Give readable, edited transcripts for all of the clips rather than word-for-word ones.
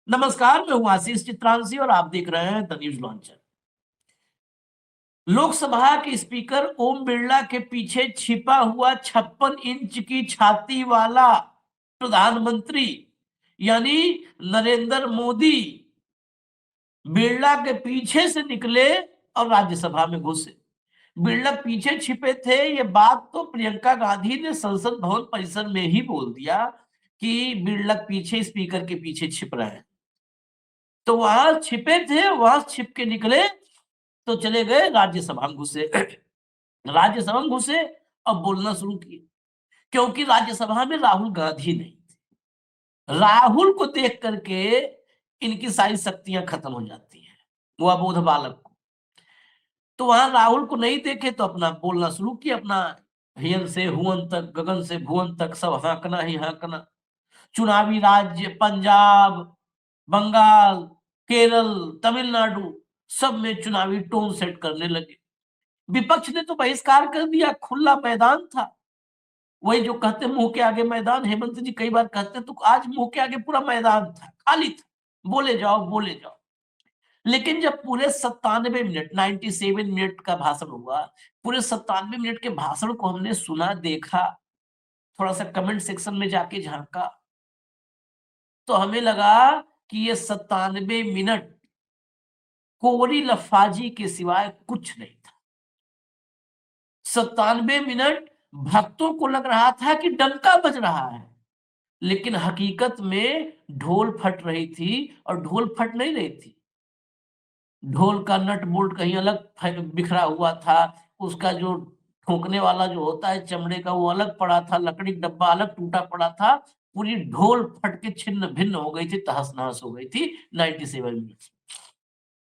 नमस्कार, मैं हूं आशीष चित्रांशी और आप देख रहे हैं द न्यूज लॉन्चर। लोकसभा के स्पीकर ओम बिरला के पीछे छिपा हुआ 56 इंच की छाती वाला प्रधानमंत्री यानी नरेंद्र मोदी बिरला के पीछे से निकले और राज्यसभा में घुसे। बिरला पीछे छिपे थे, ये बात तो प्रियंका गांधी ने संसद भवन परिसर में ही बोल दिया कि बिरला पीछे स्पीकर के पीछे छिप रहे हैं। तो वहां छिपे थे, वहां छिप के निकले तो चले गए राज्यसभा में घुसे। राज्यसभा में घुसे और बोलना शुरू किए, क्योंकि राज्यसभा में राहुल गांधी नहीं थे। राहुल को देख करके इनकी सारी शक्तियां खत्म हो जाती हैं, वो अबोध बालक को। तो वहां राहुल को नहीं देखे तो अपना बोलना शुरू किया, अपना हियन से हुवन तक, गगन से भुवन तक सब हाँकना ही हाँकना। चुनावी राज्य पंजाब, बंगाल, केरल, तमिलनाडु सब में चुनावी टोन सेट करने लगे। विपक्ष ने तो बहिष्कार कर दिया, खुला मैदान था। वही जो कहते मुंह के आगे मैदान, हेमंत जी कई बार कहते तो आज मुंह के आगे पूरा मैदान था, खाली था, बोले जाओ बोले जाओ। लेकिन जब पूरे 97 मिनट 97 मिनट का भाषण हुआ, पूरे 97 मिनट के भाषण को हमने सुना, देखा, थोड़ा सा कमेंट सेक्शन में जाके झांका, तो हमें लगा कि ये 97 मिनट कोरी लफाजी के सिवाय कुछ नहीं था। 97 मिनट भक्तों को लग रहा था कि डंका बज रहा है, लेकिन हकीकत में ढोल फट रही थी और ढोल फट नहीं रही थी। ढोल का नट बोल्ट कहीं अलग बिखरा हुआ था, उसका जो ठोकने वाला जो होता है चमड़े का वो अलग पड़ा था, लकड़ी का डब्बा अलग टूटा पड़ा था। पूरी ढोल फट के छिन्न भिन्न हो गई थी, तहस नहस हो गई थी 97 मिनट्स।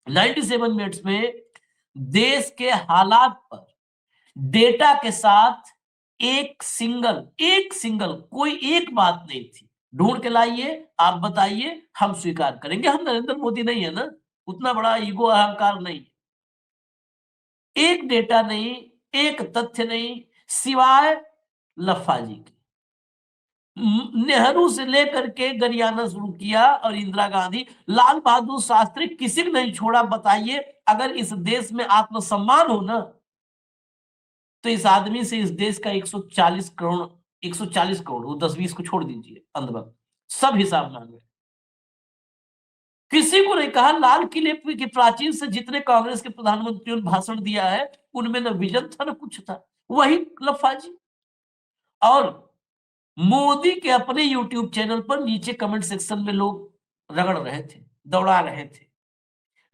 97 मिनट्स में देश के हालात पर डेटा के साथ एक सिंगल कोई एक बात नहीं थी। ढूंढ के लाइए, आप बताइए, हम स्वीकार करेंगे। हम नरेंद्र मोदी नहीं है ना, उतना बड़ा ईगो अहंकार नहीं। एक डेटा नहीं, एक तथ्य नहीं, सिवाय लफाजी के। नेहरू से लेकर के गरियाना शुरू किया और इंदिरा गांधी, लाल बहादुर शास्त्री, किसी को नहीं छोड़ा। बताइए, अगर इस देश में आत्मसम्मान हो ना, तो इस आदमी से इस देश का 140 करोड़, 140 करोड़, वो 10-20 को छोड़ दीजिए, अंधभक्त सब हिसाब मांगे। किसी को नहीं कहा। लाल किले की प्राचीन से जितने कांग्रेस के प्रधानमंत्रियों ने भाषण दिया है, उनमें न विजन था न कुछ था, वही लफाजी। और मोदी के अपने यूट्यूब चैनल पर नीचे कमेंट सेक्शन में लोग रगड़ रहे थे, दौड़ा रहे थे।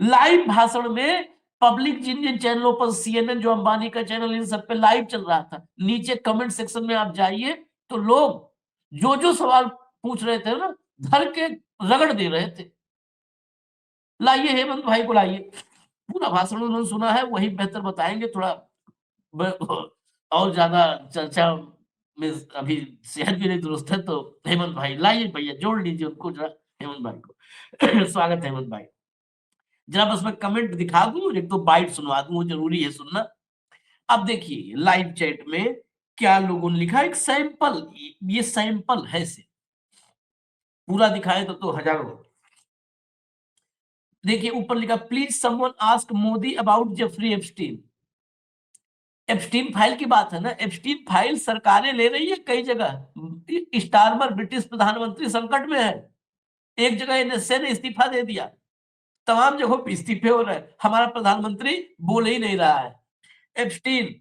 लाइव भाषण में पब्लिक जिन जिन चैनलों पर, सीएनएन जो अंबानी का चैनल, इन सब पे लाइव चल रहा था, नीचे कमेंट सेक्शन में आप जाइए तो लोग जो जो सवाल पूछ रहे थे ना, धर के रगड़ दे रहे थे। लाइए हेमंत भाई को लाइए, पूरा भाषण उन्होंने सुना है, वही बेहतर बताएंगे। थोड़ा और ज्यादा चर्चा में अभी सेहत भी नहीं दुरुस्त है, तो हेमंत भाई लाइए, भैया जोड़ लीजिए उनको जरा, हेमंत भाई को। स्वागत है हेमंत भाई। जरा बस मैं कमेंट दिखा दूं, एक दो बाइट सुनवा दूं, वो जरूरी है सुनना। अब देखिए लाइव चैट में क्या लोगों ने लिखा, एक सैंपल, ये सैंपल है से पूरा दिखाए तो हजारों। देखिए ऊपर लिखा, please someone ask Modi about Jeffrey Epstein. Epstein file की बात है ना, एप्स्टीन फाइल सरकारें ले रही है कई जगह। स्टारमर ब्रिटिश प्रधानमंत्री संकट में है, एक जगह एनएसए ने इस्तीफा दे दिया, तमाम जगहों पर इस्तीफे हो रहे हैं, हमारा प्रधानमंत्री बोल ही नहीं रहा है। एप्स्टीन,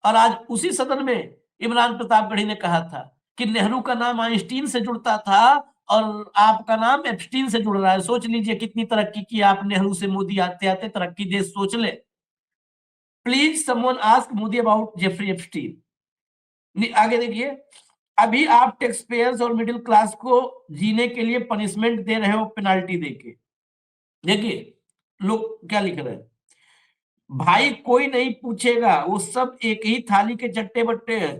और आज उसी सदन में इमरान प्रतापगढ़ी ने कहा था कि नेहरू का नाम आइंस्टीन से जुड़ता था और आपका नाम एप्स्टीन से जुड़ रहा है। सोच लीजिए कितनी तरक्की की आप, नेहरू से मोदी आते आते तरक्की देश सोच ले। Please someone ask Modi about Jeffrey Epstein. आगे देखिए, अभी आप टैक्स पेयर्स और मिडिल क्लास को जीने के लिए पनिशमेंट दे रहे हो पेनाल्टी देके। देखिए लोग क्या लिख रहे हैं, भाई कोई नहीं पूछेगा, वो सब एक ही थाली के चट्टे बट्टे हैं।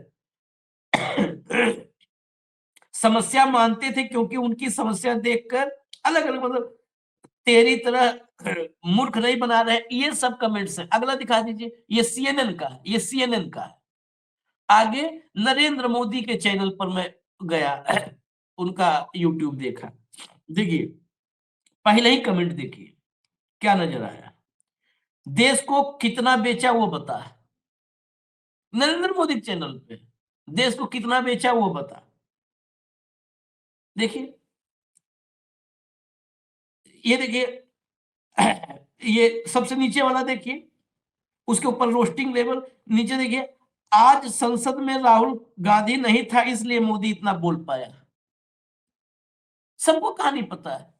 समस्या मानते थे क्योंकि उनकी समस्या देखकर अलग अलग, मतलब तेरी तरह मूर्ख नहीं बना रहे, ये सब कमेंट्स है। अगला दिखा दीजिए, ये सीएनएन का है, ये सीएनएन का है। आगे नरेंद्र मोदी के चैनल पर मैं गया, उनका यूट्यूब देखा। देखिए पहले ही कमेंट देखिए क्या नजर आया। देश को कितना बेचा वो बता, नरेंद्र मोदी चैनल पे देश को कितना बेचा वो बता। देखिए, ये देखिए ये सबसे नीचे वाला देखिए, उसके ऊपर रोस्टिंग लेवल, नीचे देखिए, आज संसद में राहुल गांधी नहीं था इसलिए मोदी इतना बोल पाया। सबको कहानी पता है,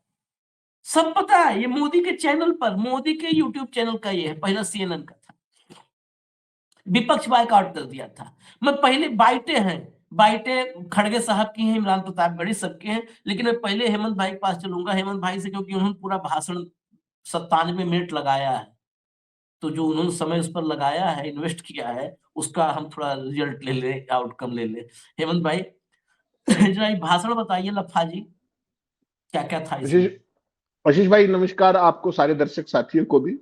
सब पता है, ये मोदी के चैनल पर, मोदी के यूट्यूब चैनल का ये है, पहला सीएनएन का था, विपक्ष बायकॉट कर दिया था। मैं पहले बाइटे हैं, बाइटे खड़गे साहब की हैं, इमरान प्रतापगढ़ी सबके हैं, लेकिन मैं पहले हेमंत भाई के पास चलूंगा, हेमंत भाई से, क्योंकि उन्होंने पूरा भाषण 97 मिनट लगाया है, तो जो उन्होंने समय उस पर लगाया है, इन्वेस्ट किया है, उसका हम थोड़ा रिजल्ट ले ले, आउटकम ले ले। हेमंत भाई जरा ये भाषण बताइए लफा जी, क्या क्या था आशीष इसमें। आशीष भाई नमस्कार, आपको सारे दर्शक साथियों को भी।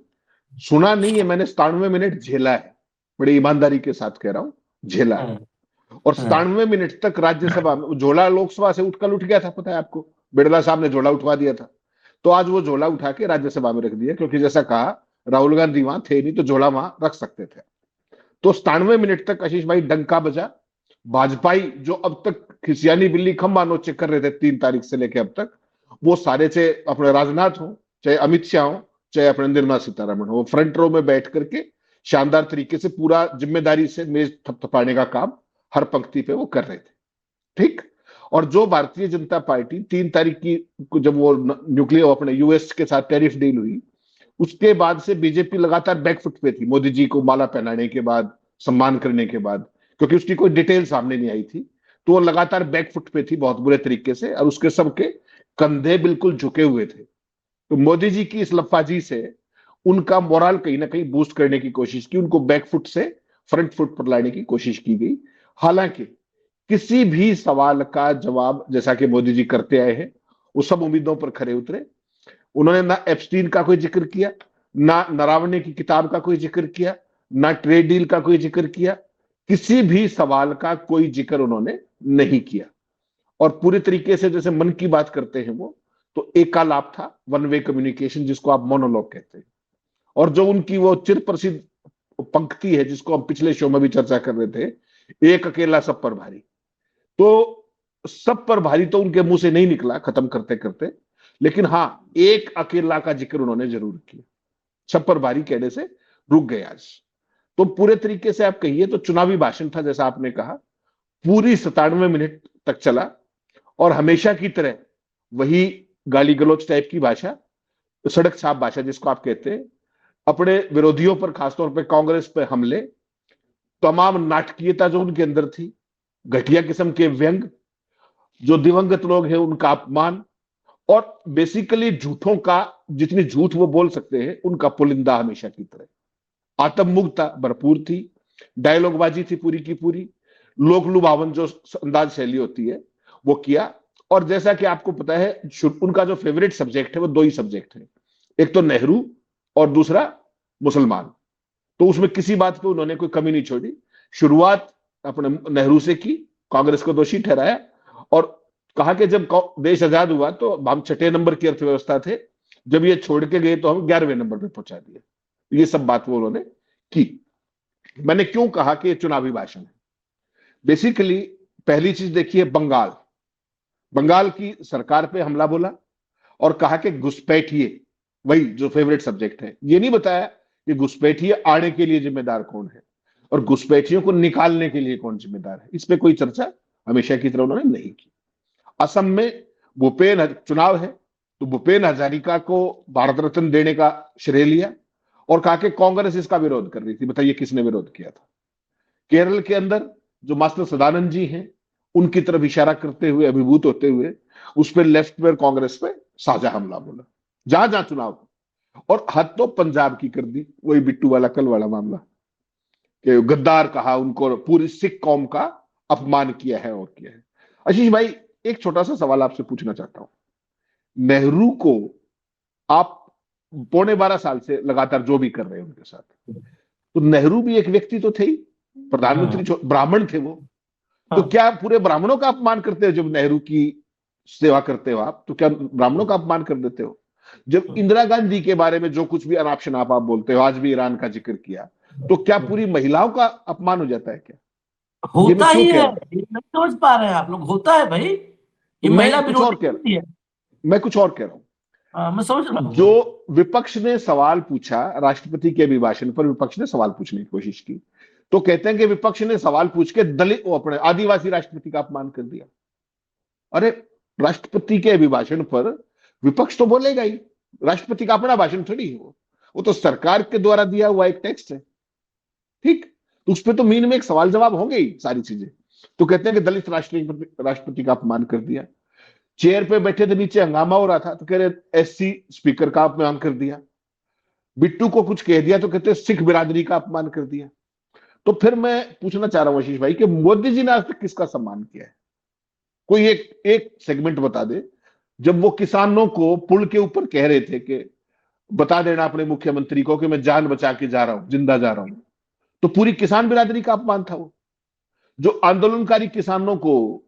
सुना नहीं है मैंने, 97 मिनट झेला है, बड़ी ईमानदारी के साथ कह रहा हूँ, झेला है। हाँ, और हाँ, 97 मिनट तक राज्यसभा में झोला लोकसभा से उठकर उठ गया था, पता है आपको, बिरला साहब ने झोला उठवा दिया था। तो आज वो झोला उठा के राज्यसभा में रख दिया, क्योंकि जैसा कहा राहुल गांधी वहां थे नहीं, तो झोला वहां रख सकते थे। तो 97 मिनट तक आशीष भाई डंका बजा। भाजपाई जो अब तक खिसियानी बिल्ली खंबा नोचे कर रहे थे 3 तारीख से लेकर अब तक, वो सारे, चाहे अपने राजनाथ हो, चाहे अमित शाह हो, चाहे अपने निर्मला सीतारमण हो, वो फ्रंट रो में बैठ करके शानदार तरीके से पूरा जिम्मेदारी से मेज थपथपाने का काम हर पंक्ति पे वो कर रहे थे। ठीक। और जो भारतीय जनता पार्टी 3 तारीख की, जब वो न्यूक्लियर अपने यूएस के साथ टैरिफ डील हुई, उसके बाद से बीजेपी लगातार बैकफुट पे थी, मोदी जी को माला पहनाने के बाद, सम्मान करने के बाद, क्योंकि उसकी कोई डिटेल सामने नहीं आई थी, तो वो लगातार बैकफुट पे थी बहुत बुरे तरीके से, और उसके सबके कंधे बिल्कुल झुके हुए थे। तो मोदी जी की इस लफाजी से उनका मोरल कहीं ना कहीं बूस्ट करने की कोशिश की, उनको बैकफुट से फ्रंट फुट पर लाने की कोशिश की गई। हालांकि किसी भी सवाल का जवाब, जैसा कि मोदी जी करते आए हैं, वो सब उम्मीदों पर खरे उतरे। उन्होंने ना एप्स्टीन का कोई जिक्र किया, ना नरावने की किताब का कोई जिक्र किया, ना ट्रेड डील का कोई जिक्र किया, किसी भी सवाल का कोई जिक्र उन्होंने नहीं किया। और पूरी तरीके से जैसे मन की बात करते हैं वो, तो एकालाप था, वन वे कम्युनिकेशन, जिसको आप मोनोलॉग कहते हैं। और जो उनकी वो चिर प्रसिद्ध पंक्ति है, जिसको हम पिछले शो में भी चर्चा कर रहे थे, एक अकेला सब पर भारी, तो सब पर भारी तो उनके मुंह से नहीं निकला खत्म करते करते, लेकिन हाँ, एक अकेला का जिक्र उन्होंने जरूर किया। सब पर भारी कहने से रुक गए आज। तो पूरे तरीके से आप कहिए तो चुनावी भाषण था, जैसा आपने कहा, पूरी 97 मिनट तक चला, और हमेशा की तरह वही गाली गलौज टाइप की भाषा, सड़क छाप भाषा जिसको आप कहते हैं, अपने विरोधियों पर, खासतौर पर कांग्रेस पर हमले, तमाम नाटकीयता जो उनके अंदर थी, घटिया किस्म के व्यंग, जो दिवंगत लोग हैं उनका अपमान, और बेसिकली झूठों का, जितनी झूठ वो बोल सकते हैं उनका पुलिंदा हमेशा की तरह। आत्ममुग्धता भरपूर थी, डायलॉगबाजी थी पूरी की पूरी, लोक लुभावन जो अंदाज शैली होती है वो किया। और जैसा कि आपको पता है, उनका जो फेवरेट सब्जेक्ट है वो 2 ही सब्जेक्ट है, एक तो नेहरू और दूसरा मुसलमान। तो उसमें किसी बात पे उन्होंने कोई कमी नहीं छोड़ी। शुरुआत अपने नेहरू से की, कांग्रेस को दोषी ठहराया, और कहा कि जब देश आजाद हुआ तो हम 6 नंबर की अर्थव्यवस्था थे, जब ये छोड़ के गए तो हम 11वें नंबर पे पहुंचा दिए। ये सब बात वो उन्होंने की। मैंने क्यों कहा कि ये चुनावी भाषण है? बेसिकली पहली चीज देखिए, बंगाल, बंगाल की सरकार पे हमला बोला, और कहा कि घुसपैठिए, वही जो फेवरेट सब्जेक्ट है, ये नहीं बताया कि घुसपैठिए आने के लिए जिम्मेदार कौन है, और घुसपैठियों को निकालने के लिए कौन जिम्मेदार है, इस पे कोई चर्चा हमेशा की तरह उन्होंने नहीं की। असम में भूपेन चुनाव है, तो भूपेन हजारिका को भारत रत्न देने का श्रेय लिया, और कहा कि कांग्रेस इसका विरोध कर रही थी। बताइए किसने विरोध किया था? केरल के अंदर जो मास्टर सदानंद जी हैं, उनकी तरफ इशारा करते हुए, अभिभूत होते हुए, उस पर लेफ्ट पर कांग्रेस पे साझा हमला बोला, जहां जहां चुनाव। और हद तो पंजाब की कर दी, वही बिट्टू वाला कल वाला मामला, कि गद्दार कहा उनको, पूरी सिख कौम का अपमान किया है और किया है। आशीष भाई, एक छोटा सा सवाल आपसे पूछना चाहता हूं। नेहरू को आप 12.25 साल से लगातार जो भी कर रहे हैं उनके साथ, तो नेहरू भी एक व्यक्ति तो थे ही, प्रधानमंत्री, ब्राह्मण थे वो। तो क्या पूरे ब्राह्मणों का अपमान करते हो? जब नेहरू की सेवा करते हो आप, तो क्या ब्राह्मणों का अपमान कर देते हो? जब इंदिरा गांधी के बारे में जो कुछ भी अनाप शनाप आप बोलते हो, आज भी ईरान का जिक्र किया, तो क्या पूरी महिलाओं का अपमान हो जाता है क्या? ये होता मैं क्यों ही कह है, रहा हूं? ये नहीं समझ पा रहे हैं आप लोग, होता है भाई, ये महिला मैं कुछ और विरोधी कह नीति है। मैं कुछ और कह रहा हूं। मैं समझ रहा हूँ। जो विपक्ष ने सवाल पूछा राष्ट्रपति के अभिभाषण पर, विपक्ष ने सवाल पूछने की कोशिश की, तो कहते हैं कि विपक्ष ने सवाल पूछ के दलित, वो अपने आदिवासी राष्ट्रपति का अपमान कर दिया। अरे, राष्ट्रपति के अभिभाषण पर विपक्ष तो बोलेगा ही, राष्ट्रपति का अपना भाषण थोड़ी है वो तो सरकार के द्वारा दिया हुआ एक टेक्स्ट है, ठीक? तो उस पर तो मीन में एक सवाल जवाब होंगे ही सारी चीजें। तो कहते हैं कि दलित राष्ट्रपति का अपमान कर दिया। चेयर पे बैठे थे, नीचे हंगामा हो रहा था, तो कह रहे एससी स्पीकर का अपमान कर दिया। बिट्टू को कुछ कह दिया तो कहते सिख बिरादरी का अपमान कर दिया। तो फिर मैं पूछना चाह रहा हूं आशीष भाई कि मोदी जी ने आज तक किसका सम्मान किया है? कोई एक सेगमेंट बता दे, जब वो किसानों को पुल के ऊपर कह रहे थे कि बता देना अपने मुख्यमंत्री को कि मैं जान बचा के जा रहा हूं, जिंदा जा रहा हूं, तो पूरी किसान बिरादरी का अपमान था वो। जो आंदोलनकारी किसानों को,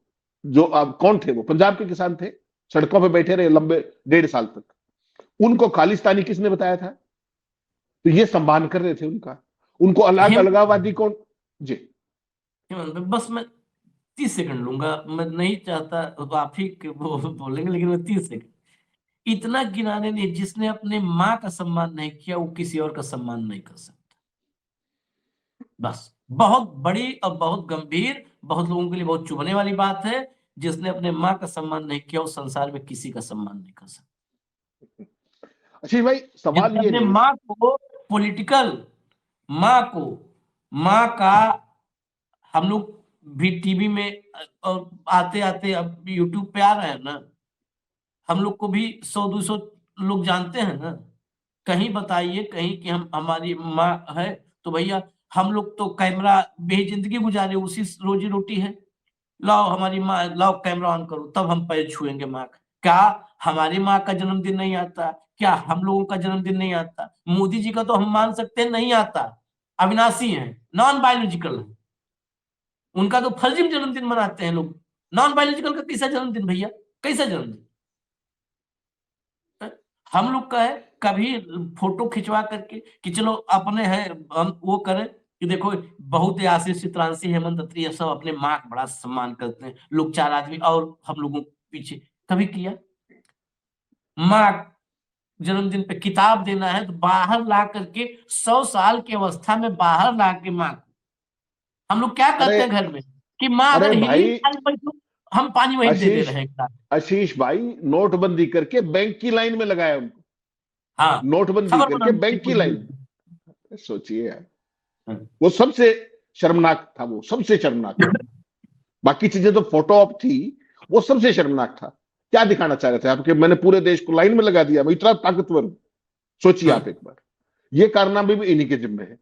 जो कौन थे वो, पंजाब के किसान थे, सड़कों पे बैठे रहे लंबे 1.5 साल तक, उनको खालिस्तानी किसने बताया था? तो ये सम्मान कर रहे थे उनका। उनको अलगाववादी कौन? जी बस मैं 30 सेकंड लूंगा, मैं नहीं चाहता तो आप ही वो बोलेंगे, लेकिन मैं 30 सेकंड इतना गिनाने नहीं, जिसने अपने माँ का सम्मान नहीं किया वो किसी और का सम्मान नहीं कर सकता। बस, बहुत बड़ी और बहुत गंभीर, बहुत लोगों के लिए बहुत चुभने वाली बात है, जिसने अपने माँ का सम्मान नहीं किया वो संसार में किसी का सम्मान नहीं कर सकता। आशीष भाई, सवाल जिसने ये अपने नहीं। माँ को पॉलिटिकल, माँ को, माँ का, हम लोग भी टीवी में और आते आते अब यूट्यूब पे आ रहे हैं ना, हम लोग को भी 100-200 लोग जानते हैं ना। कहीं बताइए कहीं कि हम, हमारी माँ है तो भैया हम लोग तो कैमरा बेही जिंदगी गुजारे, उसी रोजी रोटी है। लाओ हमारी माँ, लाओ कैमरा ऑन करो तब हम पैर छुएंगे माँ का। क्या हमारी माँ का जन्मदिन नहीं आता? क्या हम लोगों का जन्मदिन नहीं आता? मोदी जी का तो हम मान सकते हैं नहीं आता, अविनाशी है, नॉन बायोलॉजिकल है, उनका तो फर्जी जन्मदिन मनाते हैं लोग। नॉन बायोलॉजिकल का कैसा जन्मदिन भैया, कैसा जन्मदिन? हम लोग का है कभी फोटो खिंचवा करके कि चलो अपने हैं, हम वो करें कि देखो बहुत ही आशीष चित्रांशी, हेमंत अत्री, ये सब अपने माँ का बड़ा सम्मान करते हैं लोग, 4 आदमी और हम लोगों के पीछे कभी किया? माँ जन्मदिन पे किताब देना है तो बाहर ला करके, 100 साल की अवस्था में बाहर ला के माँ, हम लोग क्या अरे कहते हैं घर में कि माँ अरे अगर हिली भाई, तो हम पानी वहीं दे दे आशीष रहे हैं। आशीष भाई, नोटबंदी करके बैंक की लाइन में लगाया उनको। हाँ, नोटबंदी खबर करके बनाने की बैंक की कोशिश। लाइन। सोचिए यार, वो सबसे शर्मनाक था, वो सबसे शर्मनाक था। बाकी चीजें तो फोटो ऑप थी, वो सबसे शर्मनाक था। क्या दिखाना चाह रहे थे आपके, मैंने पूरे देश को लाइन में लगा दिया, मैं इतना ताकतवर हूं। सोचिए आप एक बार, ये कारनामे भी इन्हीं के जिम्मे है।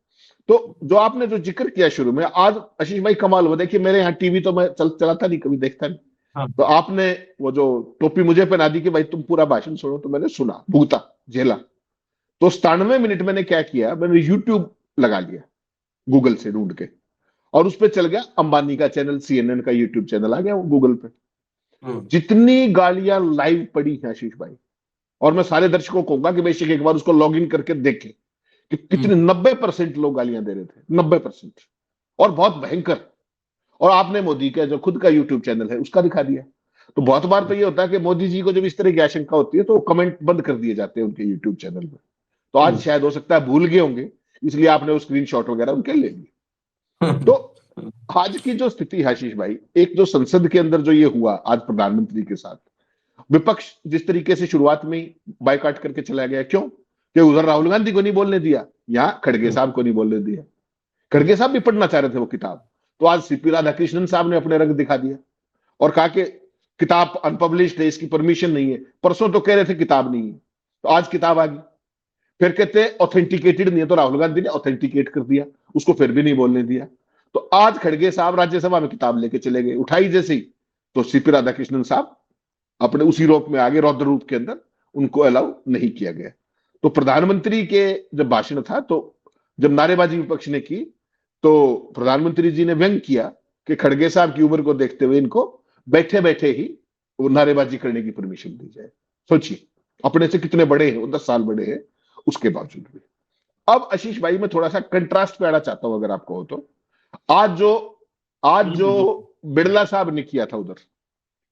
तो जो आपने जो जिक्र किया शुरू में, आज आशीष भाई कमाल हुआ। देखिए मेरे यहाँ टीवी तो मैं चलाता नहीं, कभी देखता नहीं। हाँ, तो आपने वो जो टोपी मुझे पहना दी कि भाई तुम पूरा भाषण सुनो, तो मैंने सुना, भूता झेला। तो 97 मिनट मैंने क्या किया, मैंने यूट्यूब लगा लिया गूगल से ढूंढ के, और उस पर चल गया अंबानी का चैनल, सीएनएन का यूट्यूब चैनल आ गया वो गूगल पे। जितनी गालियां लाइव पड़ी हैं आशीष भाई, और मैं सारे दर्शकों को कहूंगा कि बेशक एक बार उसको लॉग इन करके देखें कि कितने 90% लोग गालियां दे रहे थे, 90%, और बहुत भयंकर। और आपने मोदी का जो खुद का यूट्यूब चैनल है उसका दिखा दिया। तो बहुत बार तो ये होता है कि मोदी जी को जब इस तरह की आशंका होती है तो कमेंट बंद कर दिए जाते हैं उनके यूट्यूब चैनल में। तो आज शायद हो सकता है भूल गए होंगे, इसलिए आपने वो स्क्रीनशॉट वगैरह उनके ले लिए। तो आज की जो स्थिति है आशीष भाई, एक जो संसद के अंदर जो ये हुआ आज प्रधानमंत्री के साथ, विपक्ष जिस तरीके से शुरुआत में ही बायकॉट करके चला गया, क्यों? कि उधर राहुल गांधी को नहीं बोलने दिया, यहाँ खड़गे साहब को नहीं बोलने दिया। खड़गे साहब भी पढ़ना चाह रहे थे वो किताब, तो आज सीपी राधाकृष्णन साहब ने अपने रंग दिखा दिया और कहा कि किताब अनपब्लिश्ड है, इसकी परमिशन नहीं है। परसों तो कह रहे थे किताब नहीं है, तो आज किताब आ गई। फिर कहते ऑथेंटिकेटेड नहीं है, तो राहुल गांधी ने ऑथेंटिकेट कर दिया, उसको फिर भी नहीं बोलने दिया। तो आज खड़गे साहब राज्यसभा में किताब लेके चले गए, उठाई जैसे ही तो सीपी राधाकृष्णन साहब अपने उसी रूप में आगे, रौद्र रूप के अंदर, उनको अलाउ नहीं किया गया। तो प्रधानमंत्री के जब भाषण था, तो जब नारेबाजी विपक्ष ने की, तो प्रधानमंत्री जी ने व्यंग किया कि खड़गे साहब की उम्र को देखते हुए इनको बैठे बैठे ही वो नारेबाजी करने की परमिशन दी जाए। सोचिए, अपने से कितने बड़े हैं, वो 10 साल बड़े हैं, उसके बावजूद भी। अब आशीष भाई, मैं थोड़ा सा कंट्रास्ट पे आना चाहता हूं, अगर आपको हो तो। आज जो आज जो बिल्कुल बिल्कुल। बिरला साहब ने किया था उधर,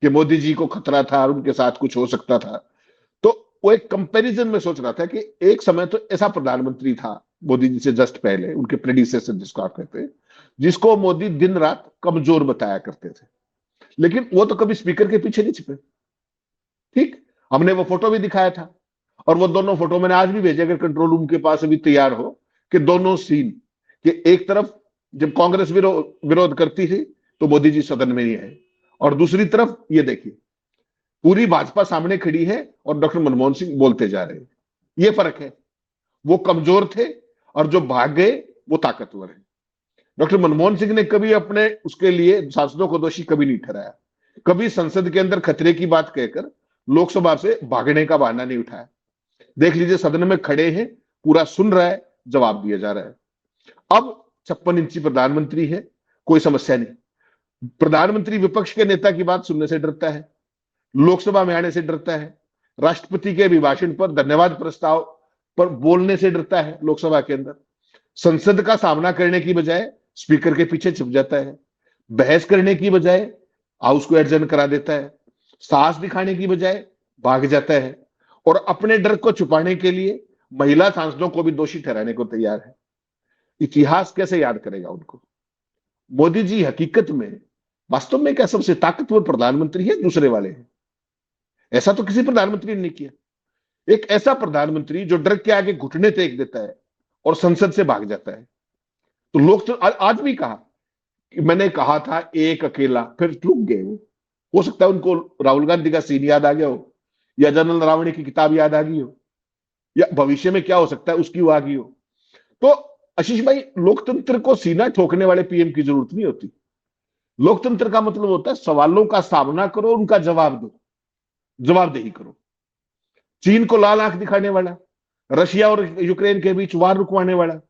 कि मोदी जी को खतरा था और उनके साथ कुछ हो सकता था, तो वो एक कंपैरिजन में सोच रहा था कि एक समय तो ऐसा प्रधानमंत्री था मोदी जी से जस्ट पहले, उनके प्रेडिसेसर जिसको आप कहते हैं, जिसको मोदी दिन रात कमजोर बताया करते थे, लेकिन वो तो कभी स्पीकर के पीछे नहीं छिपे। ठीक, हमने वो फोटो भी दिखाया था, और वो दोनों फोटो मैंने आज भी भेजे, अगर कंट्रोल रूम के पास अभी तैयार हो, कि दोनों सीन, कि एक तरफ जब कांग्रेस विरोध करती थी तो मोदी जी सदन में नहीं आए, और दूसरी तरफ ये देखिए, पूरी भाजपा सामने खड़ी है और डॉक्टर मनमोहन सिंह बोलते जा रहे हैं। ये फर्क है, वो कमजोर थे और जो भाग गए वो ताकतवर है। डॉक्टर मनमोहन सिंह ने कभी अपने उसके लिए सांसदों को दोषी कभी नहीं ठहराया, कभी संसद के अंदर खतरे की बात कहकर लोकसभा से भागने का बहाना नहीं उठाया। देख लीजिए, सदन में खड़े हैं, पूरा सुन रहा है, जवाब दिया जा रहा है। अब 56 इंची प्रधानमंत्री है, कोई समस्या नहीं। प्रधानमंत्री विपक्ष के नेता की बात सुनने से डरता है, लोकसभा में आने से डरता है, राष्ट्रपति के अभिभाषण पर, धन्यवाद प्रस्ताव पर बोलने से डरता है लोकसभा के अंदर, संसद का सामना करने की बजाय स्पीकर के पीछे छिप जाता है, बहस करने की बजाय हाउस को एडजर्न करा देता है, साहस दिखाने की बजाय भाग जाता है, और अपने डर को छुपाने के लिए महिला सांसदों को भी दोषी ठहराने को तैयार है। इतिहास कैसे याद करेगा उनको? मोदी जी हकीकत में, वास्तव में क्या सबसे ताकतवर प्रधानमंत्री है, दूसरे वाले हैं? ऐसा तो किसी प्रधानमंत्री ने नहीं किया। एक ऐसा प्रधानमंत्री जो डर के आगे घुटने टेक देता है और संसद से भाग जाता है। तो लोग तो आज भी कहा कि मैंने कहा था एक अकेला, फिर रुक गए वो। हो सकता है उनको राहुल गांधी का सीन याद आ गया हो, या जनरल रावणे की किताब याद आ गई हो, या भविष्य में क्या हो सकता है उसकी वो आ गई हो। तो आशीष भाई, लोकतंत्र को सीना ठोकने वाले पीएम की जरूरत नहीं होती। लोकतंत्र का मतलब होता है सवालों का सामना करो, उनका जवाब दो, जवाबदेही करो। चीन को लाल आंख दिखाने वाला, रशिया और यूक्रेन के बीच वार रुकवाने वाला,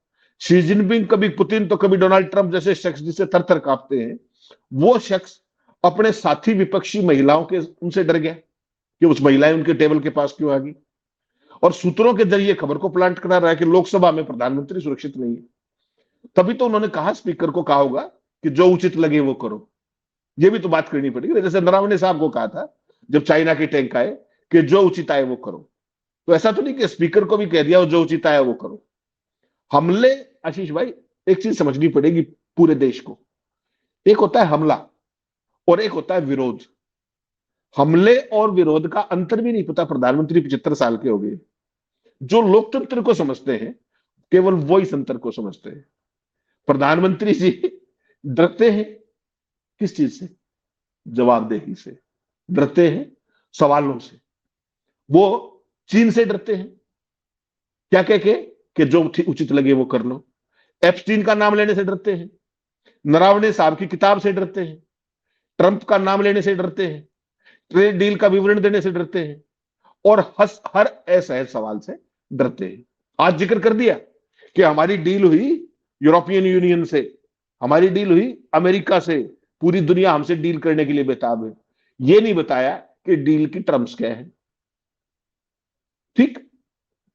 शी जिनपिंग, कभी पुतिन तो कभी डोनाल्ड ट्रंप जैसे शख्स जिसे थर थर कांपते हैं, वो शख्स अपने साथी विपक्षी महिलाओं के उनसे डर गया कि उस महिलाएं उनके टेबल के पास क्यों आ गई, और सूत्रों के जरिए खबर को प्लांट करा रहा है कि लोकसभा में प्रधानमंत्री सुरक्षित नहीं है। तभी तो उन्होंने कहा, स्पीकर को कहा होगा कि जो उचित लगे वो करो। ये भी तो बात करनी पड़ेगी, जैसे नरवणे साहब को कहा था जब चाइना के टैंक आए कि जो उचित आए वो करो। तो ऐसा तो नहीं कि स्पीकर को भी कह दिया जो उचित आया वो करो। हमले, आशीष भाई, एक चीज समझनी पड़ेगी पूरे देश को, एक होता है हमला और एक होता है विरोध। हमले और विरोध का अंतर भी नहीं पता प्रधानमंत्री 75 साल के हो गए। जो लोकतंत्र को समझते हैं केवल वो इस अंतर को समझते हैं। प्रधानमंत्री जी डरते हैं किस चीज से? जवाबदेही से। डरते हैं सवालों से। वो चीन से डरते हैं, क्या कह के कि जो उचित लगे वो कर लो। एप्स्टीन का नाम लेने से डरते हैं, नरावणे साहब की किताब से डरते हैं, ट्रंप का नाम लेने से डरते हैं, ट्रेड डील का विवरण देने से डरते हैं, और हर असहज सवाल से डरते हैं। आज जिक्र कर दिया कि हमारी डील हुई यूरोपियन यूनियन से, हमारी डील हुई अमेरिका से, पूरी दुनिया हमसे डील करने के लिए बेताब है। ये नहीं बताया कि डील की टर्म्स क्या है। ठीक,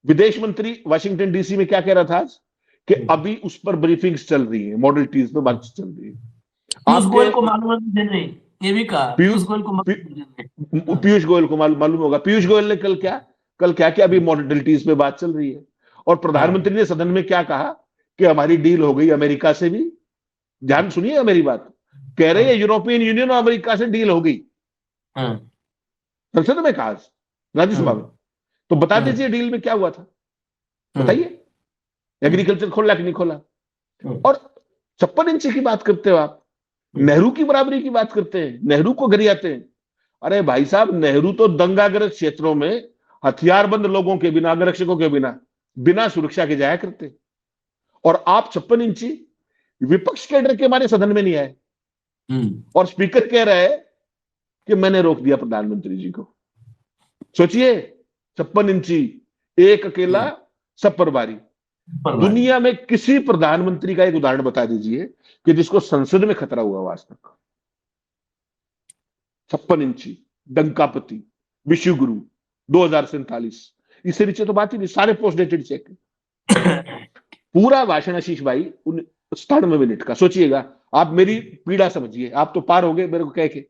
विदेश मंत्री वाशिंगटन डीसी में क्या कह रहा था आज, कि अभी उस पर ब्रीफिंग्स चल रही है, मॉडल टीज पे बातचीत चल रही है। पीयूष गोयल को मालूम देने, ये भी कहा पीयूष गोयल को पीयूष गोयल को मालूम होगा। पीयूष गोयल ने कल क्या कि अभी मॉडलिटीज पे बात चल रही है, और प्रधानमंत्री ने सदन में क्या कहा कि हमारी डील हो गई अमेरिका से भी। ध्यान सुनिएगा मेरी बात, कह रहे हैं यूरोपियन यूनियन और अमेरिका से डील हो गई, संसद में कहा, राज्यसभा में। तो बता दीजिए डील में क्या हुआ था, बताइए। एग्रीकल्चर खोला कि नहीं खोला? और 56 इंच की बात करते हो आप, नेहरू की बराबरी की बात करते हैं, नेहरू को गरियाते हैं। अरे भाई साहब, नेहरू तो दंगाग्रस्त क्षेत्रों में हथियारबंद लोगों के बिना, अंगरक्षकों के बिना सुरक्षा के जाया करते, और आप 56 इंची विपक्ष के डर के मारे सदन में नहीं आए, और स्पीकर कह रहा है कि मैंने रोक दिया प्रधानमंत्री जी को। सोचिए, 56 इंची, एक अकेला, सब पर भारी। दुनिया में किसी प्रधानमंत्री का एक उदाहरण बता दीजिए कि जिसको संसद में खतरा हुआ आज तक। 56 इंची, डंकापति, विश्वगुरु, 2047, इससे नीचे तो बात ही नहीं, सारे पोस्ट डेटेड चेक। पूरा भाषण आशीष भाई 97 मिनट का। सोचिएगा, आप मेरी पीड़ा समझिए, आप तो पार हो गए मेरे को कह के।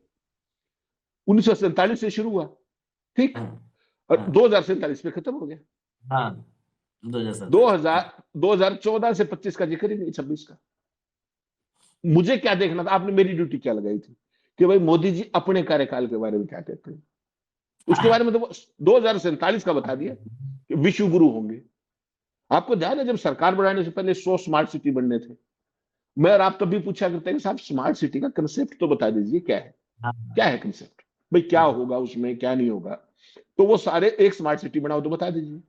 1947 से शुरू हुआ, ठीक, और 2047 में खत्म हो गया। हाँ 2047। 2014 से 25 का जिक्र ही नहीं, 26 का। मुझे क्या देखना था, आपने मेरी ड्यूटी क्या लगाई थी कि भाई मोदी जी अपने कार्यकाल के बारे में क्या कहते हैं। उसके बारे में तो 2047 का बता दिया कि विश्व गुरु होंगे। आपको ध्यान है जब सरकार बनाने से पहले 100 स्मार्ट सिटी बनने थे, मैं और आप तभी पूछा करते हैं कि साहब स्मार्ट सिटी का कंसेप्ट तो बता दीजिए, क्या है, क्या है कंसेप्ट भाई, क्या होगा उसमें, क्या नहीं होगा। तो वो सारे एक स्मार्ट सिटी बनाओ तो बता दीजिए।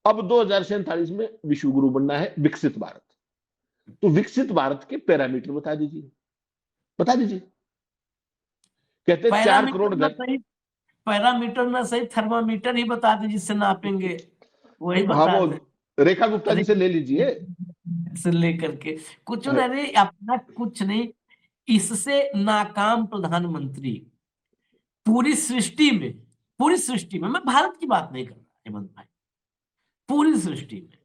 अब 2047 में विश्व गुरु बनना है विकसित भारत, तो विकसित भारत के पैरामीटर बता दीजिए, बता दीजिए। कहते हैं 4 करोड़ घर। पैरामीटर ना सही, थर्मामीटर ही बता दे जिससे नापेंगे, वही हाँ, बता वो दे। रेखा गुप्ता जी से ले लीजिए। से लेकर के कुछ नहीं, अपना कुछ नहीं। इससे नाकाम प्रधानमंत्री पूरी सृष्टि में, पूरी सृष्टि में, मैं भारत की बात नहीं कर रहा हेमंत भाई, पूरी सृष्टि में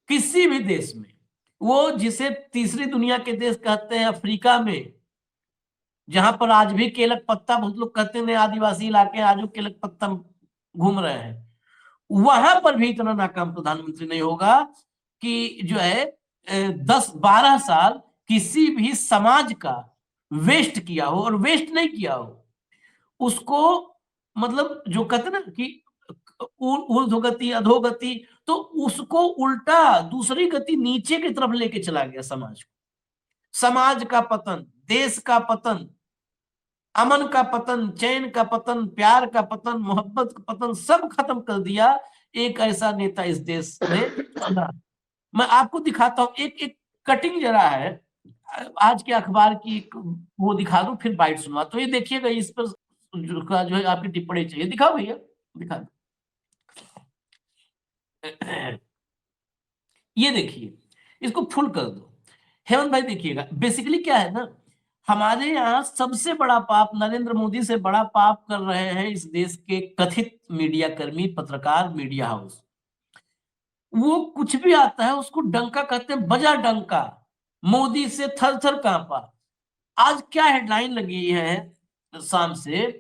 किसी भी देश में, वो जिसे तीसरी दुनिया के देश कहते हैं, अफ्रीका में जहां पर आज भी केलक पत्ता, बहुत लोग कहते हैं आदिवासी इलाके आज भी केलक पत्ता घूम रहे हैं, वहां पर भी इतना नाकाम प्रधानमंत्री नहीं होगा कि जो है 10-12 साल किसी भी समाज का वेस्ट किया हो, और वेस्ट नहीं किया हो उसको, मतलब जो कहते ना कि ऊर्ध्वगति अधोगति, तो उसको उल्टा दूसरी गति नीचे की तरफ लेके चला गया समाज को। समाज का पतन, देश का पतन, अमन का पतन, चैन का पतन, प्यार का पतन, मोहब्बत का पतन, सब खत्म कर दिया एक ऐसा नेता इस देश ने चुना। मैं आपको दिखाता हूं, एक एक कटिंग जरा है आज के अखबार की, वो दिखा दूं फिर बाइट सुनवा। तो ये देखिएगा, इस पर जो है आपकी टिप्पणी चाहिए, दिखाओ भैया, दिखा दो। ये देखिए, इसको फुल कर दो हेमंत भाई। देखिएगा बेसिकली क्या है ना, हमारे यहाँ सबसे बड़ा पाप, नरेंद्र मोदी से बड़ा पाप कर रहे हैं इस देश के कथित मीडिया कर्मी, पत्रकार, मीडिया हाउस। वो कुछ भी आता है उसको डंका कहते हैं, बजा डंका, मोदी से थर थर कांपा। आज क्या हेडलाइन लगी है शाम से,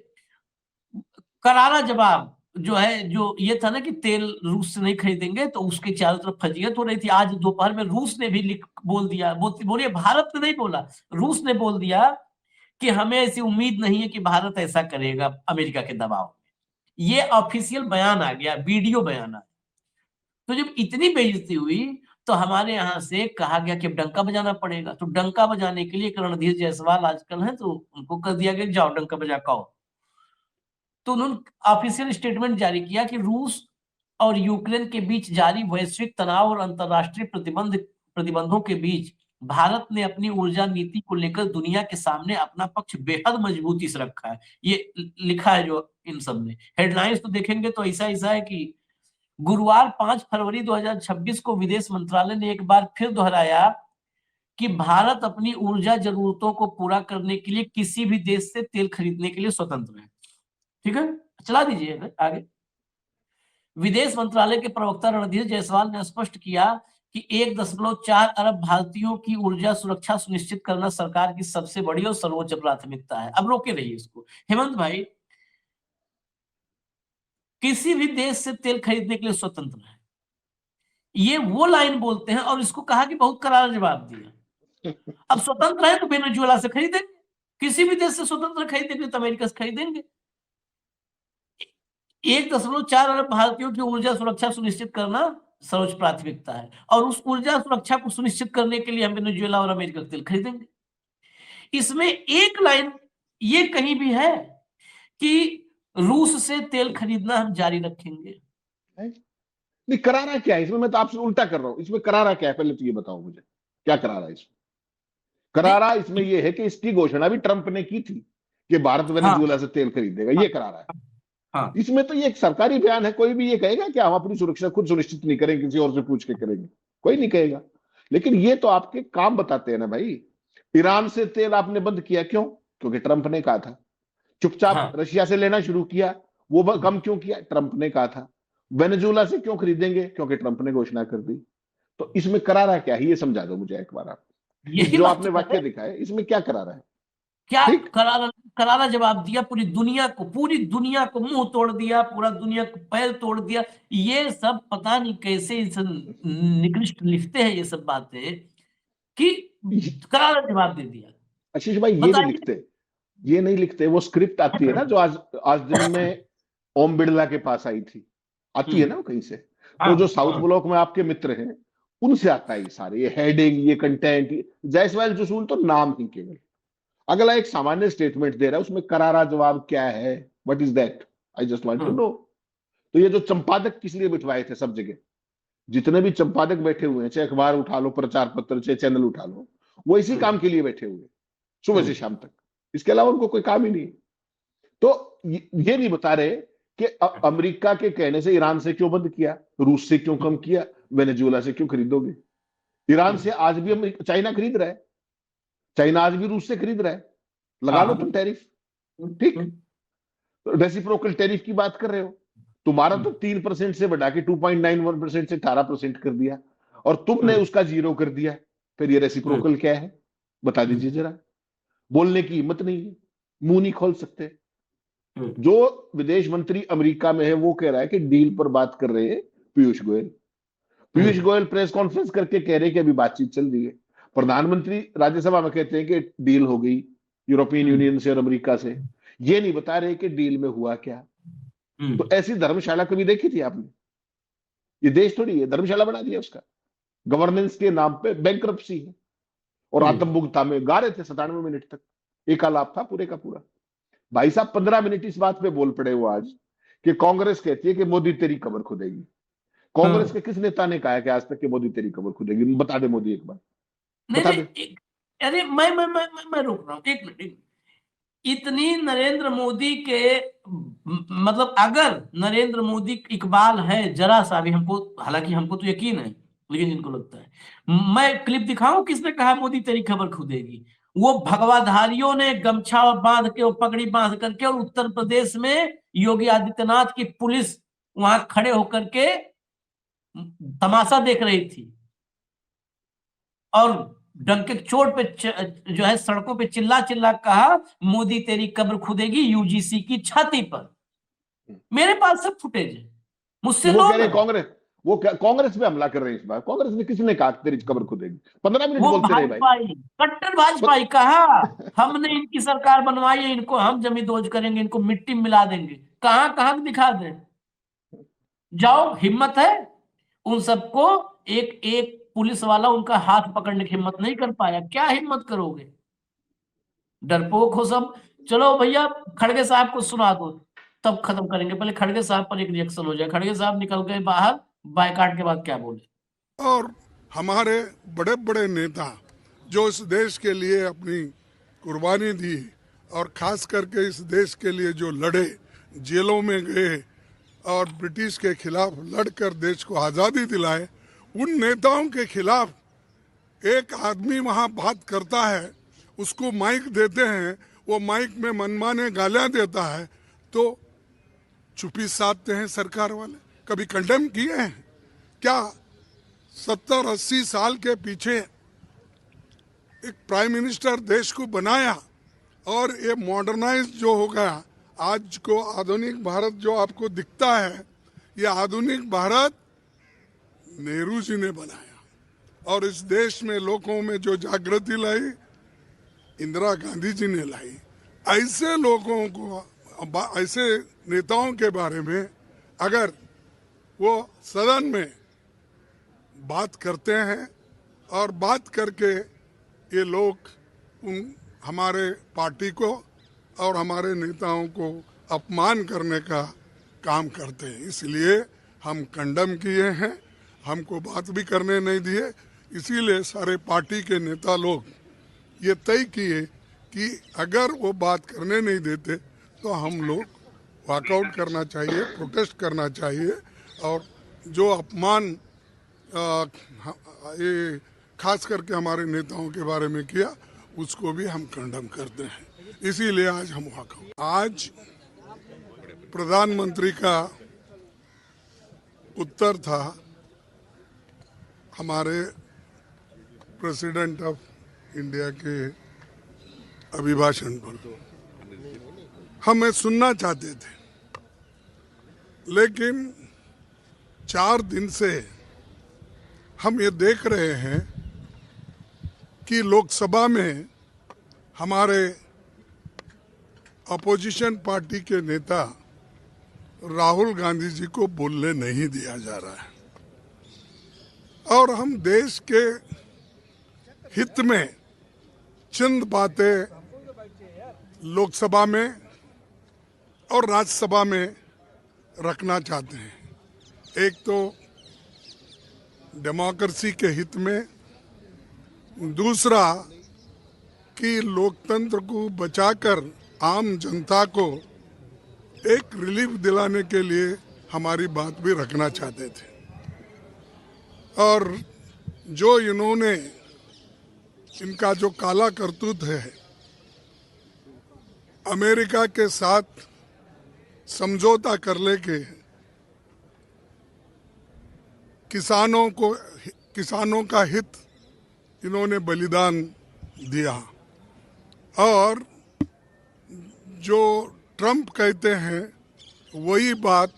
करारा जवाब जो है, जो ये था ना कि तेल रूस से नहीं खरीदेंगे, तो उसके चारों तरफ फजीयत हो रही थी। आज दोपहर में रूस ने भी बोल दिया, बोलिए भारत ने नहीं बोला, रूस ने बोल दिया कि हमें ऐसी उम्मीद नहीं है कि भारत ऐसा करेगा अमेरिका के दबाव। ये ऑफिशियल बयान आ गया, वीडियो बयान आ। तो जब इतनी बेइज्जती हुई तो हमारे यहाँ से कहा गया कि अब डंका बजाना पड़ेगा। तो डंका बजाने के लिए रणधीर जायसवाल आजकल है, तो उनको कर दिया गया जाओ डंका बजा के आओ। तो उन्होंने ऑफिशियल स्टेटमेंट जारी किया कि रूस और यूक्रेन के बीच जारी वैश्विक तनाव और अंतरराष्ट्रीय प्रतिबंधों के बीच भारत ने अपनी ऊर्जा नीति को लेकर दुनिया के सामने अपना पक्ष बेहद मजबूती से रखा है। ये लिखा है जो इन सब ने। हेडलाइंस तो देखेंगे तो ऐसा ऐसा है कि गुरुवार 5 फरवरी 2026 को विदेश मंत्रालय ने एक बार फिर दोहराया कि भारत अपनी ऊर्जा जरूरतों को पूरा करने के लिए किसी भी देश से तेल खरीदने के लिए स्वतंत्र है। ठीक है, चला दीजिए आगे। विदेश मंत्रालय के प्रवक्ता रणधीर जायसवाल ने स्पष्ट किया कि 1.4 अरब भारतीयों की ऊर्जा सुरक्षा सुनिश्चित करना सरकार की सबसे बड़ी और सर्वोच्च प्राथमिकता है। अब रोके रहिए इसको हेमंत भाई, किसी भी देश से तेल खरीदने के लिए स्वतंत्र है, ये वो लाइन बोलते हैं, और इसको कहा कि बहुत करारा जवाब दिया। अब स्वतंत्र है तो वेनेजुएला से खरीदेंगे, किसी भी देश से स्वतंत्र खरीदेंगे तो अमेरिका से खरीदेंगे। 1.4 अरब भारतीयों की ऊर्जा सुरक्षा सुनिश्चित करना सर्वोच्च प्राथमिकता है, और उस ऊर्जा सुरक्षा को सुनिश्चित करने के लिए हम वेनेजुएला और अमेरिका का तेल खरीदेंगे। इसमें एक लाइन ये कहीं भी है कि रूस से तेल खरीदना हम जारी रखेंगे? नहीं, करारा क्या है इसमें? मैं तो आपसे उल्टा कर रहा हूं, इसमें करारा क्या है पहले तो ये बताओ मुझे, क्या करारा है इसमें? करारा इसमें यह है कि इसकी घोषणा भी ट्रंप ने की थी कि भारत वेनेजुएला से तेल खरीदेगा, ये करारा है। हाँ, इसमें तो ये एक सरकारी बयान है, कोई भी ये कहेगा कि हम अपनी सुरक्षा खुद सुनिश्चित नहीं करेंगे, किसी और से पूछ के करेंगे, कोई नहीं कहेगा। लेकिन ये तो आपके काम बताते हैं ना भाई। ईरान से तेल आपने बंद किया, क्यों? क्योंकि ट्रंप ने कहा था। चुपचाप हाँ, रशिया से लेना शुरू किया, वो कम क्यों किया? ट्रंप ने कहा था। वेनेजुएला से क्यों खरीदेंगे? क्योंकि ट्रंप ने घोषणा कर दी। तो इसमें करारा क्या है, ये समझा दो मुझे एक बार आप। यही जो बात आपने तो वाक्य है। दिखाया इसमें क्या करारा है? क्या ठीक। करारा, करारा जवाब दिया, पूरी दुनिया को मुंह तोड़ दिया, पूरा दुनिया को पैर तोड़ दिया। ये सब पता नहीं कैसे इस निकृष्ट लिखते हैं ये सब बातें, कि करारा जवाब दे दिया। आशीष भाई ये नहीं बताइए। लिखते, ये नहीं लिखते। वो स्क्रिप्ट आती है ना जो आज आज दिन में ओम बिरला के पास आई थी, आती है ना वो कहीं से। हाँ तो जो साउथ हाँ। ब्लॉक में आपके मित्र हैं उनसे आता है ये सारे, ये हेडिंग, ये कंटेंट। जायसवाल जसूल तो नाम ही केवल। अगला एक सामान्य स्टेटमेंट दे रहा है, उसमें करारा जवाब क्या है? What is that? I just want to know. तो ये जो संपादक किस लिए बिठवाए थे सब जगह, जितने भी संपादक बैठे हुए हैं, चाहे अखबार उठा लो, प्रचार पत्र, चाहे चैनल उठा लो, वो इसी काम के लिए बैठे हुए हैं सुबह से शाम तक। इसके अलावा उनको कोई काम ही नहीं है। तो ये नहीं बता रहे कि अमेरिका के कहने से ईरान से क्यों बंद किया, रूस से क्यों कम किया, वेनेजुएला से क्यों खरीदोगे? ईरान से आज भी चाइना खरीद रहा है, चाइना आज भी रूस से खरीद रहा है। लगा लो तुम टैरिफ। ठीक। रेसिप्रोकल टैरिफ की बात कर रहे हो, तुम्हारा तो 3% से बढ़ा के 2.91% से 18% कर दिया, और तुमने उसका 0 कर दिया। फिर ये रेसिप्रोकल क्या है? बता दीजिए जरा। बोलने की हिम्मत नहीं है, मुंह नहीं खोल सकते। जो विदेश मंत्री अमेरिका में है वो कह रहा है कि डील पर बात कर रहे हैं पीयूष गोयल। पीयूष गोयल प्रेस कॉन्फ्रेंस करके कह रहे हैं कि अभी बातचीत चल रही है। प्रधानमंत्री राज्यसभा में कहते हैं कि डील हो गई यूरोपियन यूनियन से और अमेरिका से। ये नहीं बता रहे कि डील में हुआ क्या। तो ऐसी धर्मशाला कभी देखी थी आपने? ये देश थोड़ी है, धर्मशाला बना दिया उसका। गवर्नेंस के नाम पे बैंक्रप्सी है। और आत्मबुद्धता में गा रहे थे 97 मिनट तक, एक आलाप था पूरे का पूरा। भाई साहब 15 मिनट इस बात पे बोल पड़े वो आज कि कांग्रेस कहती है कि मोदी तेरी कब्र खुदेगी। कांग्रेस के किस नेता ने कहा है कि आज तक कि मोदी तेरी कब्र खुदेगी? बता दे मोदी एक बार, नहीं बता नहीं दे। अरे मैं रोक रहा हूँ, एक मिनट। इतनी नरेंद्र मोदी के मतलब अगर नरेंद्र मोदी इकबाल है जरा सा भी हमको, हालांकि हमको तो यकीन है, लेकिन इनको लगता है। मैं क्लिप दिखाऊं किसने कहा मोदी तेरी खबर खुदेगी? वो भगवाधारियों ने गमछा बांध के और पगड़ी बांध करके, और उत्तर प्रदेश में योगी आदित्यनाथ की पुलिस वहां खड़े होकर के तमाशा देख रही थी, और डंके की चोट पे जो है सड़कों पे चिल्ला चिल्ला कहा मोदी तेरी कब्र खुदेगी यूजीसी की छाती पर। मेरे पास सब फुटेज है, मुझसे वो लो कह रहे ना। कांग्रेस, कांग्रेस पे हमला कर रहे हैं इस बार। कांग्रेस ने किसने कहा तेरी कब्र खुदेगी? 15 मिनट वो बोलते रहे भाई। भाजपाई, कट्टर भाजपाई कहा हमने इनकी सरकार बनवाई है, इनको हम जमींदोज करेंगे, इनको मिट्टी में मिला देंगे। कहां कहां दिखा दें? जाओ, हिम्मत है उन सबको। एक एक पुलिस वाला उनका हाथ पकड़ने की हिम्मत नहीं कर पाया, क्या हिम्मत करोगे? डरपोक हो सब। चलो भैया खड़गे साहब को सुना दो, तब खत्म करेंगे। पहले खड़गे साहब पर एक रिएक्शन हो जाए। खड़गे साहब निकल गए बाहर, बायकाट के बाद क्या बोले। और हमारे बड़े बड़े नेता जो इस देश के लिए अपनी कुर्बानी दी और खास करके इस देश के लिए जो लड़े, जेलों में गए और ब्रिटिश के खिलाफ लड़कर देश को आज़ादी दिलाए, उन नेताओं के खिलाफ एक आदमी वहाँ बात करता है, उसको माइक देते हैं, वो माइक में मनमाने गालियाँ देता है, तो चुप्पी साधते हैं सरकार वाले। कभी कंडेम किए हैं क्या? 70-80 साल के पीछे एक प्राइम मिनिस्टर देश को बनाया और ये मॉडर्नाइज जो हो गया, आज को आधुनिक भारत जो आपको दिखता है, ये आधुनिक भारत नेहरू जी ने बनाया। और इस देश में लोगों में जो जागृति लाई, इंदिरा गांधी जी ने लाई। ऐसे लोगों को, ऐसे नेताओं के बारे में अगर वो सदन में बात करते हैं और बात करके ये लोग हमारे पार्टी को और हमारे नेताओं को अपमान करने का काम करते हैं, इसलिए हम कंडम किए हैं। हमको बात भी करने नहीं दिए। इसीलिए सारे पार्टी के नेता लोग ये तय किए कि अगर वो बात करने नहीं देते तो हम लोग वॉकआउट करना चाहिए, प्रोटेस्ट करना चाहिए। और जो अपमान ये खास करके हमारे नेताओं के बारे में किया, उसको भी हम कंडम करते हैं। इसीलिए आज हम वॉकआउट। आज प्रधानमंत्री का उत्तर था हमारे प्रेसिडेंट ऑफ इंडिया के अभिभाषण पर। हमें सुनना चाहते थे, लेकिन 4 दिन से हम ये देख रहे हैं कि लोकसभा में हमारे अपोजिशन पार्टी के नेता राहुल गांधी जी को बोलने नहीं दिया जा रहा है, और हम देश के हित में चंद बातें लोकसभा में और राज्यसभा में रखना चाहते हैं। एक तो डेमोक्रेसी के हित में, दूसरा कि लोकतंत्र को बचाकर आम जनता को एक रिलीफ दिलाने के लिए हमारी बात भी रखना चाहते थे। और जो इन्होंने, इनका जो काला करतूत है, अमेरिका के साथ समझौता कर लेके किसानों का हित इन्होंने बलिदान दिया, और जो ट्रंप कहते हैं वही बात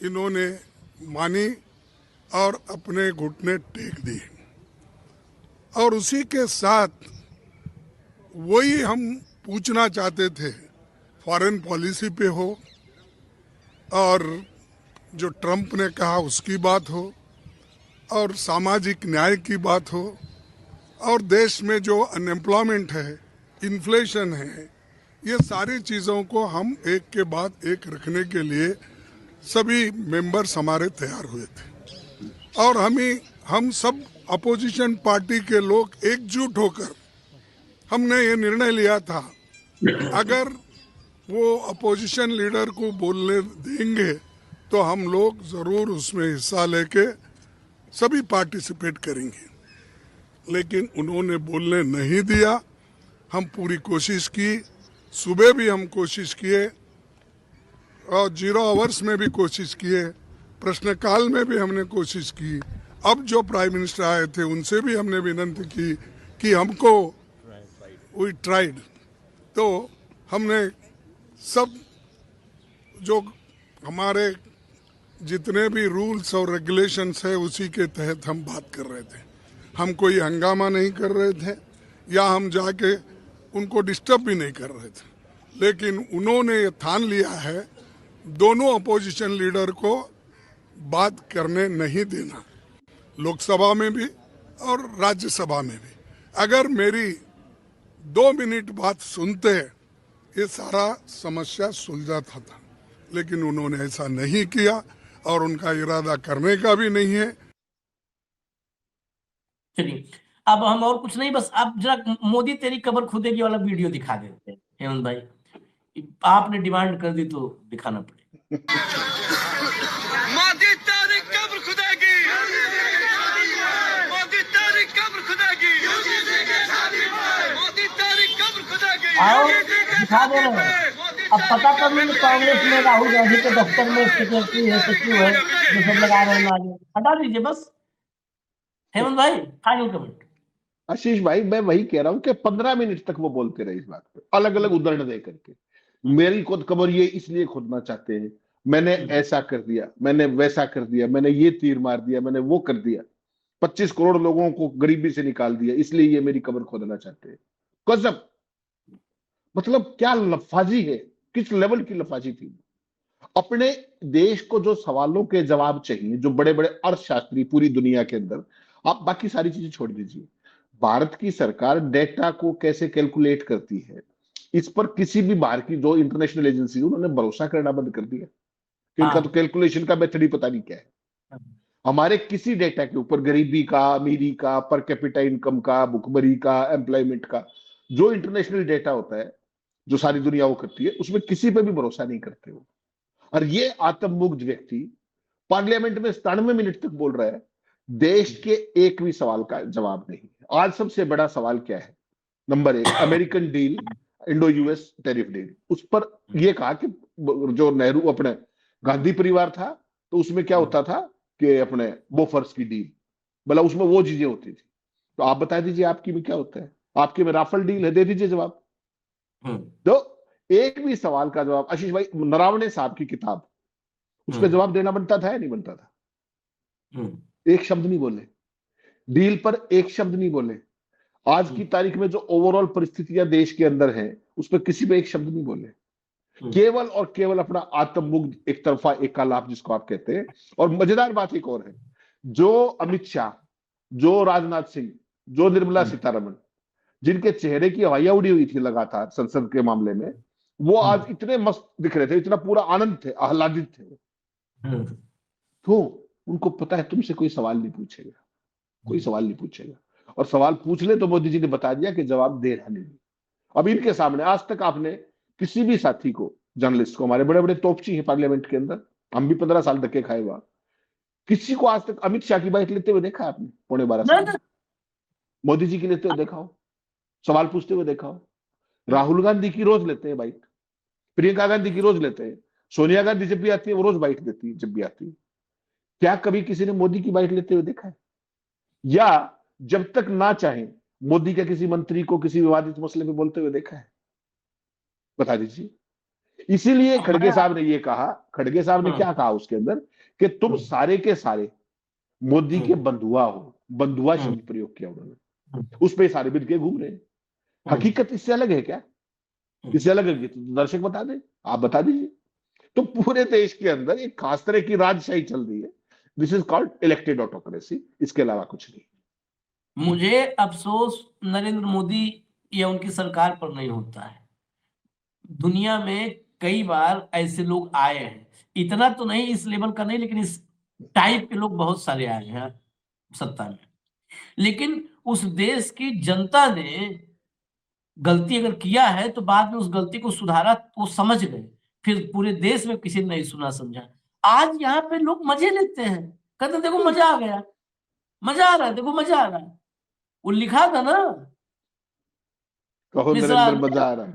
इन्होंने मानी और अपने घुटने टेक दिए। और उसी के साथ वही हम पूछना चाहते थे, फॉरेन पॉलिसी पे हो, और जो ट्रंप ने कहा उसकी बात हो, और सामाजिक न्याय की बात हो, और देश में जो अनएम्प्लॉयमेंट है, इन्फ्लेशन है, ये सारी चीज़ों को हम एक के बाद एक रखने के लिए सभी मेंबर्स हमारे तैयार हुए थे। और हम सब अपोजिशन पार्टी के लोग एकजुट होकर हमने ये निर्णय लिया था, अगर वो अपोजिशन लीडर को बोलने देंगे तो हम लोग ज़रूर उसमें हिस्सा लेके सभी पार्टिसिपेट करेंगे। लेकिन उन्होंने बोलने नहीं दिया। हम पूरी कोशिश की, सुबह भी हम कोशिश किए, और 0 आवर्स में भी कोशिश किए, प्रश्नकाल में भी हमने कोशिश की। अब जो प्राइम मिनिस्टर आए थे उनसे भी हमने विनती की कि हमको वी ट्राइड। तो हमने सब जो हमारे जितने भी रूल्स और रेगुलेशंस है उसी के तहत हम बात कर रहे थे। हम कोई हंगामा नहीं कर रहे थे, या हम जाके उनको डिस्टर्ब भी नहीं कर रहे थे। लेकिन उन्होंने ये ठान लिया है दोनों अपोजिशन लीडर को बात करने नहीं देना, लोकसभा में भी और राज्यसभा में भी। अगर मेरी 2 मिनट बात सुनते ये सारा समस्या सुलझाता था, लेकिन उन्होंने ऐसा नहीं किया और उनका इरादा करने का भी नहीं है। चलिए, अब हम और कुछ नहीं, बस आप जरा मोदी तेरी कब्र खुदेगी वाला वीडियो दिखा देते हैं। हेमंत भाई, आपने डिमांड कर दी तो दिखाना पड़ेगा। मोदी तेरी कब्र खुदेगी, मोदी तेरी कब्र खुदेगी, मोदी तेरी कब्र खुदेगी। आओ दिखा दे रहे हैं। अब पता कर लो कांग्रेस में राहुल गांधी के दफ्तर में सेक्रेटरी है, सचिव है, जो सब लगा रहे हैं आगे, हटा दीजिए बस। हेमंत भाई, फाइनल कमेंट। आशीष भाई, मैं वही कह रहा हूं कि 15 मिनट तक वो बोलते रहे इस बात पे, अलग अलग उदाहरण दे करके। मेरी खुद कब्र ये इसलिए खोदना चाहते हैं, मैंने ऐसा कर दिया, मैंने वैसा कर दिया, मैंने ये तीर मार दिया, मैंने वो कर दिया, 25 करोड़ लोगों को गरीबी से निकाल दिया, इसलिए ये मेरी कब्र खोदना चाहते हैं। गजब, मतलब क्या लफाजी है, किस लेवल की लफाजी थी। अपने देश को जो सवालों के जवाब चाहिए, जो बड़े बड़े अर्थशास्त्री पूरी दुनिया के अंदर, आप बाकी सारी चीजें छोड़ दीजिए, भारत की सरकार डेटा को कैसे कैलकुलेट करती है, इस पर किसी भी बाहर की जो इंटरनेशनल एजेंसी उन्होंने भरोसा करना बंद कर दिया। इनका तो कैलकुलेशन का मेथड ही पता नहीं क्या है। हमारे किसी डेटा के ऊपर, गरीबी का, अमीरी का, पर कैपिटा इनकम का, भुखमरी का, एम्प्लॉयमेंट का, जो इंटरनेशनल डेटा होता है जो सारी दुनिया वो करती है, उसमें किसी पे भी भरोसा नहीं करते हो। और ये आत्ममुग्ध व्यक्ति पार्लियामेंट में 97 मिनट तक बोल रहा है, देश के एक भी सवाल का जवाब नहीं। आज सबसे बड़ा सवाल क्या है? Number 1, American deal Indo US tariff deal, उस पर ये कहा कि जो नेहरू अपने गांधी परिवार था तो उसमें क्या होता था कि अपने बोफर्स की डील, मतलब उसमें वो चीजें होती थी। तो आप बता दीजिए आपकी में क्या होता है, आपके में राफेल डील है, दे दीजिए जवाब। तो एक भी सवाल का जवाब आशीष भाई, नरावणे साहब की किताब, उसका जवाब देना बनता था या नहीं बनता था? एक शब्द नहीं बोले डील पर, एक शब्द नहीं बोले। आज की तारीख में जो ओवरऑल परिस्थितियां देश के अंदर हैं उस पर किसी पे एक शब्द नहीं बोले, केवल और केवल अपना आत्ममुग्ध एक तरफा एकालाप जिसको आप कहते हैं। और मजेदार बात एक और है, जो अमित शाह, जो राजनाथ सिंह, जो निर्मला सीतारमण, जिनके चेहरे की हवाइयां उड़ी हुई थी लगातार संसद के मामले में, वो आज इतने मस्त दिख रहे थे, इतना पूरा आनंद थे, आह्लादित थे। तो उनको पता है तुमसे कोई सवाल नहीं पूछेगा, कोई सवाल नहीं पूछेगा, और सवाल पूछ ले तो मोदी जी ने बता दिया कि जवाब दे रहा नहीं। अब इनके सामने आज तक आपने किसी भी साथी को, जर्नलिस्ट को, हमारे बड़े बड़े तोपची हैं पार्लियामेंट के अंदर, हम भी 15 साल धक्के खाए हुआ, किसी को आज तक अमित शाह की बाइट लेते हुए देखा आपने? 12.5 साल मोदी जी की लेते हुए देखा हो, सवाल पूछते हुए देखा हो? राहुल गांधी की रोज लेते हैं बाइट, प्रियंका गांधी की रोज लेते हैं, सोनिया गांधी जब भी आती है वो रोज बाइट देती है जब भी आती है। क्या कभी किसी ने मोदी की बाइट लेते हुए देखा है? या जब तक ना चाहे मोदी के किसी मंत्री को किसी विवादित मसले पे बोलते हुए देखा है? बता दीजिए। इसीलिए खड़गे साहब ने ये कहा, खड़गे साहब ने क्या कहा उसके अंदर, कि तुम सारे के सारे मोदी के बंधुआ हो, बंधुआ शब्द प्रयोग किया उन्होंने, उस पर सारे बिल के घूम रहे हैं। हकीकत इससे अलग है क्या? इससे अलग है तो दर्शक बता दें, आप बता दीजिए। तो पूरे देश के अंदर एक खास तरह की राजशाही चल रही है, this is called elected autocracy, इसके अलावा कुछ नहीं। मुझे अफसोस नरेंद्र मोदी या उनकी सरकार पर नहीं होता है। दुनिया में कई बार ऐसे लोग आए हैं, इतना तो नहीं इस लेवल का नहीं, लेकिन इस टाइप के लोग बहुत सारे आए हैं सत्ता में। लेकिन उस देश की जनता ने गलती अगर किया है तो बाद में उस गलती को सुधारा, वो समझ गए, फिर पूरे देश में किसी ने नहीं सुना समझा। आज यहाँ पे लोग मजे लेते हैं, कहते देखो मजा आ गया, मजा आ रहा है, देखो मजा आ रहा है। वो लिखा था ना, कहो नरेंद्र मजा आ रहा है,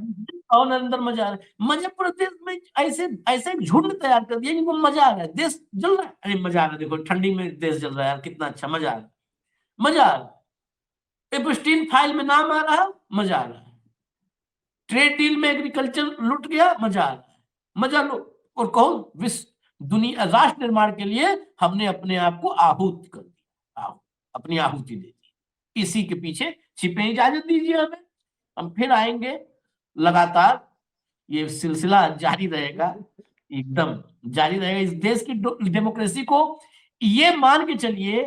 और नरेंद्र मजा आ रहा है। मजे पूरे देश में ऐसे ऐसे झुंड तैयार कर दिया कि मजा आ रहा है, देश जल रहा है, अरे मजा आ रहा है, देखो ठंडी में देश जल रहा है यार, कितना अच्छा, मजा आ रहा है, मजा आ रहा है। एपस्टीन फाइल में नाम आ रहा है, मजा आ रहा है। ट्रेड डील में एग्रीकल्चर लुट गया, मजा आ रहा है, मजा लो। और कहो विश्व दुनिया राष्ट्र निर्माण के लिए हमने अपने आप को आहूत कर दिया, अपनी आहुति दे दी। इसी के पीछे छिपे, इजाजत दीजिए हमें, हम फिर आएंगे लगातार, ये सिलसिला जारी रहेगा, एकदम जारी रहेगा। इस देश की डेमोक्रेसी को ये मान के चलिए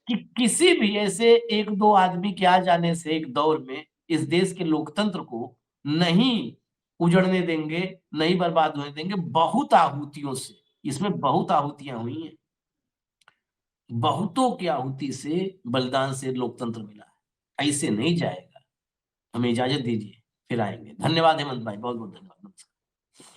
कि किसी भी ऐसे एक दो आदमी के आ जाने से एक दौर में इस देश के लोकतंत्र को नहीं उजड़ने देंगे, नहीं बर्बाद होने देंगे। बहुत आहुतियों से, इसमें बहुत आहुतियां हुई हैं, बहुतों की आहुति से, बलिदान से लोकतंत्र मिला है। ऐसे नहीं जाएगा, हमें इजाजत दीजिए, फिर आएंगे। धन्यवाद हेमंत भाई, बहुत बहुत धन्यवाद।